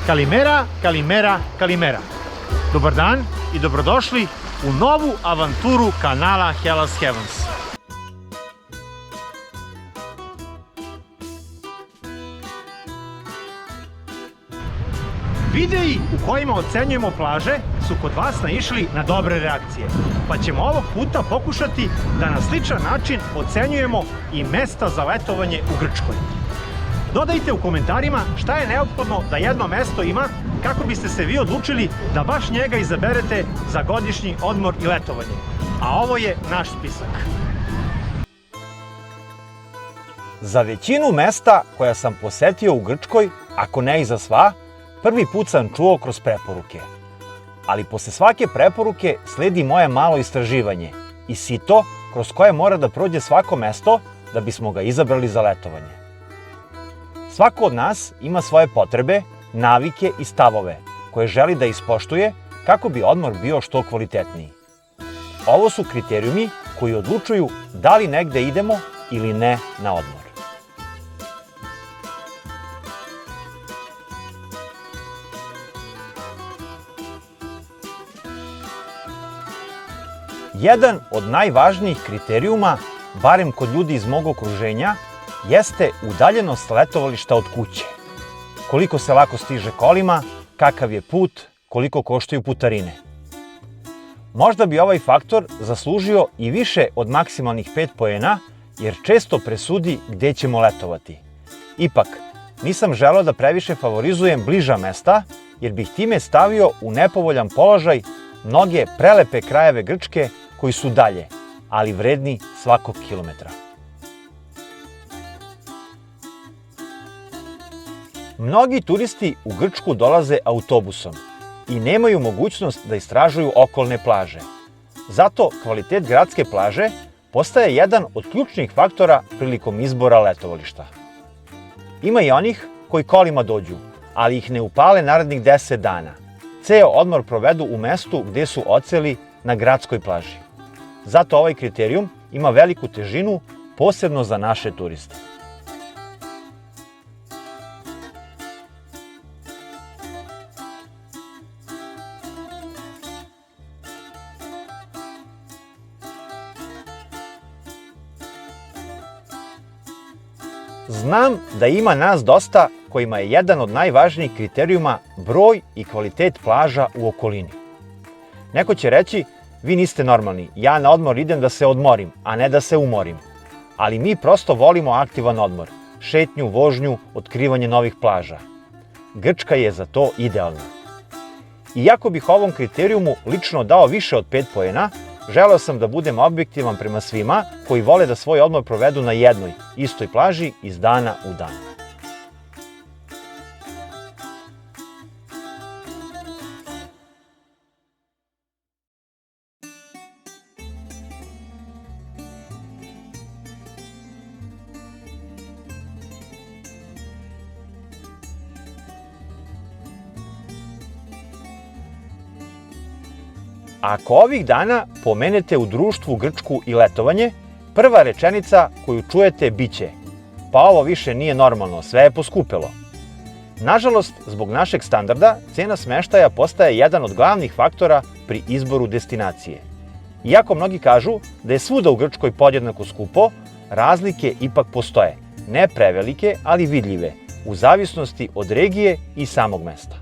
Kalimera, Kalimera, Kalimera. Dobar dan i dobrodošli u novu avanturu kanala Hellas Heavens. Videi u kojima ocenjujemo plaže su kod vas naišli na dobre reakcije, pa ćemo ovog puta pokušati da na sličan način ocenjujemo i mesta za letovanje u Grčkoj. Dodajte u komentarima šta je neophodno da jedno mesto ima kako biste se vi odlučili da baš njega izaberete za godišnji odmor i letovanje. A ovo je naš spisak. Za većinu mesta koja sam posetio u Grčkoj, ako ne i za sva, prvi put sam čuo kroz preporuke. Ali posle svake preporuke sledi moje malo istraživanje i sito kroz koje mora da prođe svako mesto da bismo ga izabrali za letovanje. Svako od nas ima svoje potrebe, navike i stavove koje želi da ispoštuje kako bi odmor bio što kvalitetniji. Ovo su kriterijumi koji odlučuju da li negde idemo ili ne na odmor. Jedan od najvažnijih kriterijuma, barem kod ljudi iz mog okruženja, jeste udaljenost letovališta od kuće. Koliko se lako stiže kolima, kakav je put, koliko koštaju putarine. Možda bi ovaj faktor zaslužio i više od maksimalnih 5 poena, jer često presudi gde ćemo letovati. Ipak, nisam želeo da previše favorizujem bliža mesta, jer bih time stavio u nepovoljan položaj mnoge prelepe krajeve Grčke koji su dalje, ali vredni svakog kilometra. Mnogi turisti u Grčku dolaze autobusom i nemaju mogućnost da istražuju okolne plaže. Zato kvalitet gradske plaže postaje jedan od ključnih faktora prilikom izbora letovališta. Ima i onih koji kolima dođu, ali ih ne upale narednih 10 dana. Ceo odmor provedu u mestu gde su odseli na gradskoj plaži. Zato ovaj kriterijum ima veliku težinu, posebno za naše turiste. Znam da ima nas dosta kojima je jedan od najvažnijih kriterijuma broj i kvalitet plaža u okolini. Neko će reći, vi niste normalni, ja na odmor idem da se odmorim, a ne da se umorim. Ali mi prosto volimo aktivan odmor, šetnju, vožnju, otkrivanje novih plaža. Grčka je za to idealna. Iako bih ovom kriterijumu lično dao više od 5 poena, želeo sam da budem objektivan prema svima koji vole da svoj odmor provedu na jednoj, istoj plaži iz dana u dan. Ako ovih dana pomenete u društvu Grčku i letovanje, prva rečenica koju čujete biće: pa ovo više nije normalno, sve je poskupelo. Nažalost, zbog našeg standarda, cena smeštaja postaje jedan od glavnih faktora pri izboru destinacije. Iako mnogi kažu da je svuda u Grčkoj podjednako skupo, razlike ipak postoje, ne prevelike, ali vidljive, u zavisnosti od regije i samog mesta.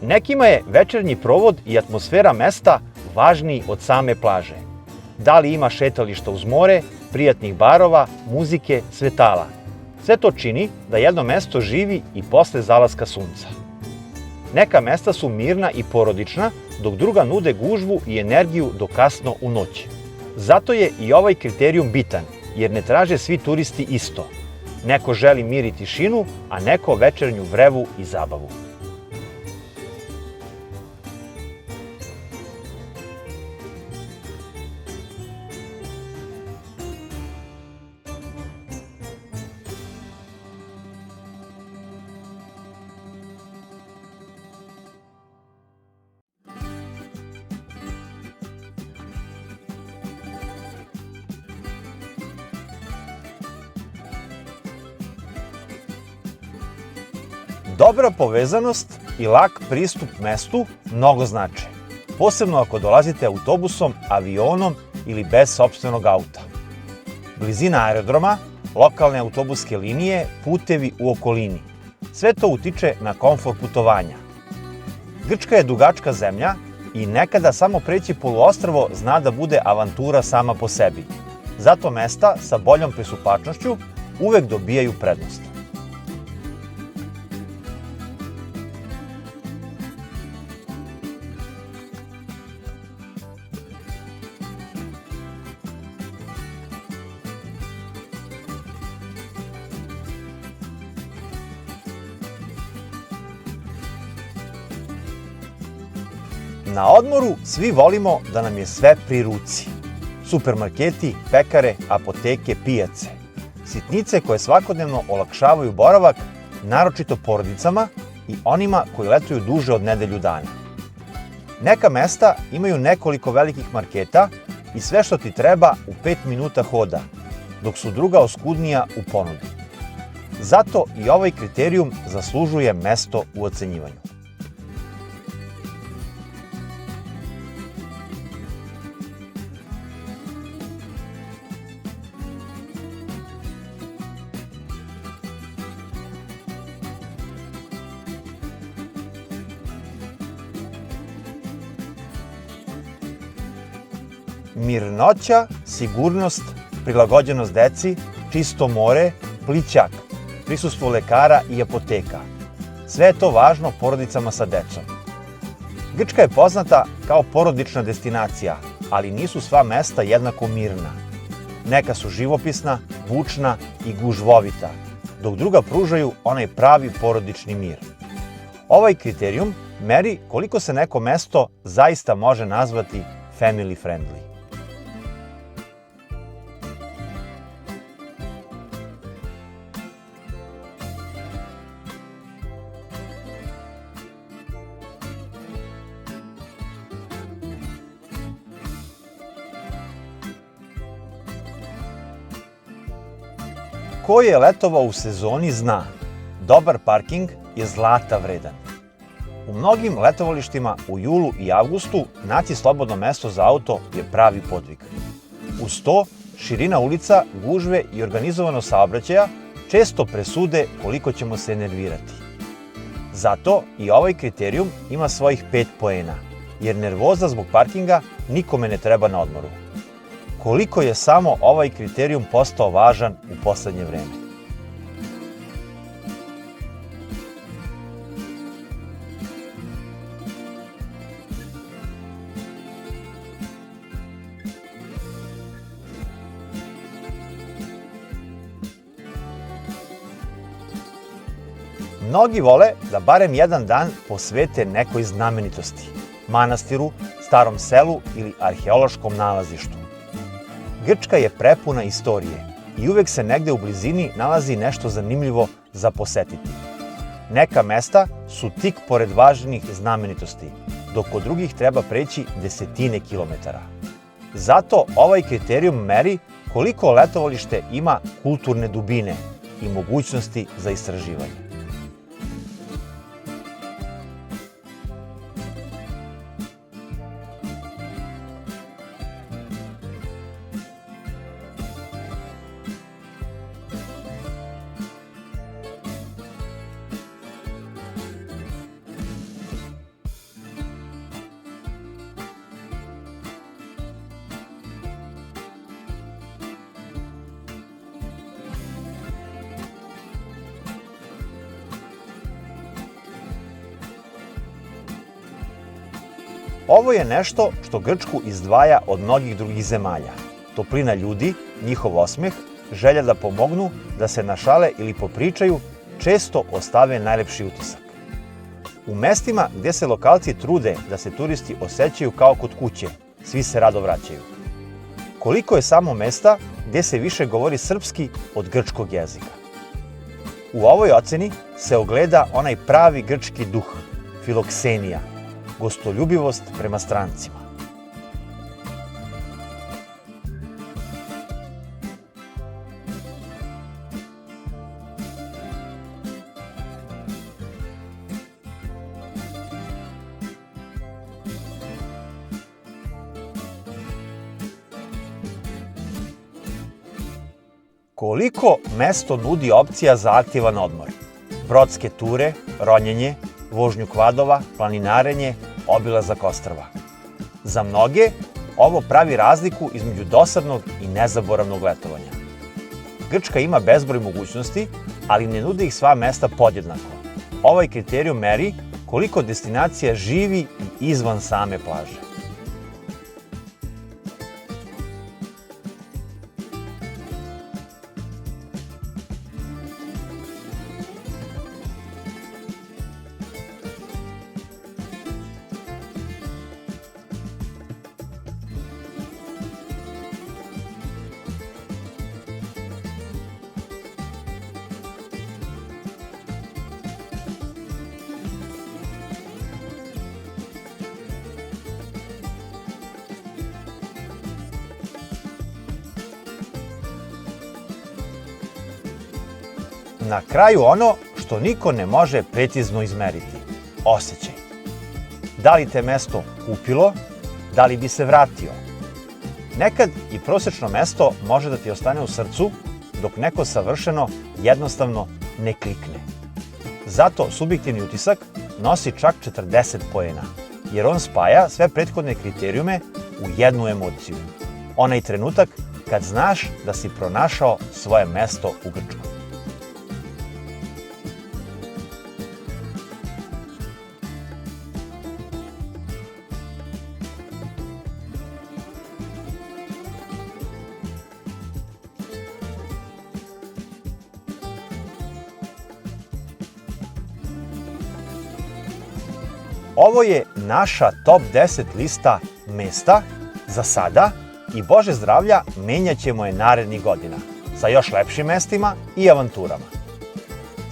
Nekima je večernji provod i atmosfera mesta važniji od same plaže. Da li ima šetališta uz more, prijatnih barova, muzike, svetala. Sve to čini da jedno mesto živi i posle zalaska sunca. Neka mesta su mirna i porodična, dok druga nude gužvu i energiju do kasno u noć. Zato je i ovaj kriterijum bitan, jer ne traže svi turisti isto. Neko želi mir i tišinu, a neko večernju vrevu i zabavu. Dobra povezanost i lak pristup mestu mnogo znače, posebno ako dolazite autobusom, avionom ili bez sopstvenog auta. Blizina aerodroma, lokalne autobuske linije, putevi u okolini. Sve to utiče na komfor putovanja. Grčka je dugačka zemlja i nekada samo preći poluostrvo zna da bude avantura sama po sebi. Zato mesta sa boljom pristupačnošću uvek dobijaju prednost. Na odmoru svi volimo da nam je sve pri ruci. Supermarketi, pekare, apoteke, pijace. Sitnice koje svakodnevno olakšavaju boravak, naročito porodicama i onima koji letuju duže od nedelju dana. Neka mesta imaju nekoliko velikih marketa i sve što ti treba u 5 minuta hoda, dok su druga oskudnija u ponudi. Zato i ovaj kriterijum zaslužuje mesto u ocenjivanju. Mirnoća, sigurnost, prilagođenost deci, čisto more, plićak, prisustvo lekara i apoteka. Sve je to važno porodicama sa decom. Grčka je poznata kao porodična destinacija, ali nisu sva mesta jednako mirna. Neka su živopisna, bučna i gužvovita, dok druga pružaju onaj pravi porodični mir. Ovaj kriterijum meri koliko se neko mesto zaista može nazvati family friendly. Ko je letovao u sezoni zna, dobar parking je zlata vredan. U mnogim letovalištima u julu i avgustu naći slobodno mesto za auto je pravi podvig. Uz to, širina ulica, gužve i organizovanost saobraćaja često presude koliko ćemo se nervirati. Zato i ovaj kriterijum ima svojih 5 poena, jer nervoza zbog parkinga nikome ne treba na odmoru. Koliko je samo ovaj kriterijum postao važan u poslednje vreme. Mnogi vole da barem jedan dan posvete nekoj znamenitosti, manastiru, starom selu ili arheološkom nalazištu. Grčka je prepuna istorije i uvek se negde u blizini nalazi nešto zanimljivo za posetiti. Neka mesta su tik pored važnih znamenitosti, dok kod drugih treba preći desetine kilometara. Zato ovaj kriterijum meri koliko letovalište ima kulturne dubine i mogućnosti za istraživanje. Ovo je nešto što Grčku izdvaja od mnogih drugih zemalja. Toplina ljudi, njihov osmeh, želja da pomognu, da se našale ili popričaju, često ostave najlepši utisak. U mestima gdje se lokalci trude da se turisti osjećaju kao kod kuće, svi se rado vraćaju. Koliko je samo mesta gdje se više govori srpski od grčkog jezika. U ovoj oceni se ogleda onaj pravi grčki duh, filoksenija, gostoljubivost prema strancima. Koliko mesto nudi opcija za aktivan odmor? Brodske ture, ronjenje, vožnju kvadova, planinarenje, obilazak ostrva. Za mnoge, ovo pravi razliku između dosadnog i nezaboravnog letovanja. Grčka ima bezbroj mogućnosti, ali ne nude ih sva mesta podjednako. Ovaj kriterijum meri koliko destinacija živi i izvan same plaže. Na kraju ono što niko ne može precizno izmeriti. Osjećaj. Da li te mesto kupilo, da li bi se vratio? Nekad i prosečno mesto može da ti ostane u srcu, dok neko savršeno jednostavno ne klikne. Zato subjektivni utisak nosi čak 40 poena, jer on spaja sve prethodne kriterijume u jednu emociju. Onaj trenutak kad znaš da si pronašao svoje mesto u Grčkoj. Ovo je naša top 10 lista mesta za sada i Bože zdravlja, menjat ćemo je narednih godina sa još lepšim mestima i avanturama.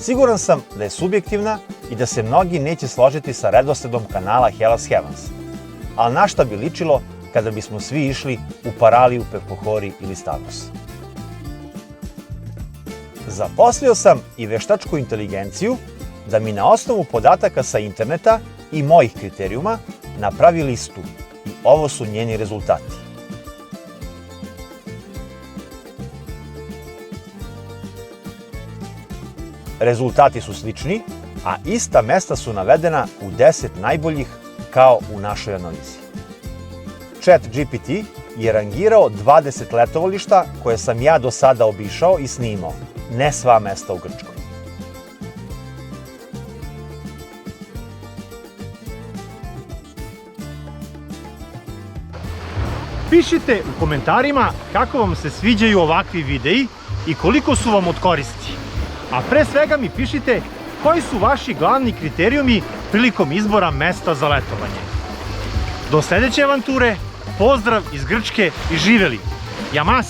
Siguran sam da je subjektivna i da se mnogi neće složiti sa redosledom kanala Hellas Heavens, ali na šta bi ličilo kada bismo svi išli u Paraliju, Peppohori ili Stavros. Zaposlio sam i veštačku inteligenciju da mi na osnovu podataka sa interneta i mojih kriterijuma napravi listu i ovo su njeni rezultati. Rezultati su slični, a ista mesta su navedena u 10 najboljih kao u našoj analizi. ChatGPT je rangirao 20 letovališta koje sam ja do sada obišao i snimao, ne sva mesta u Grčkoj. Pišite u komentarima kako vam se sviđaju ovakvi videi i koliko su vam od koristi. A pre svega mi pišite koji su vaši glavni kriterijumi prilikom izbora mesta za letovanje. Do sledeće avanture, pozdrav iz Grčke i živeli! Yamas!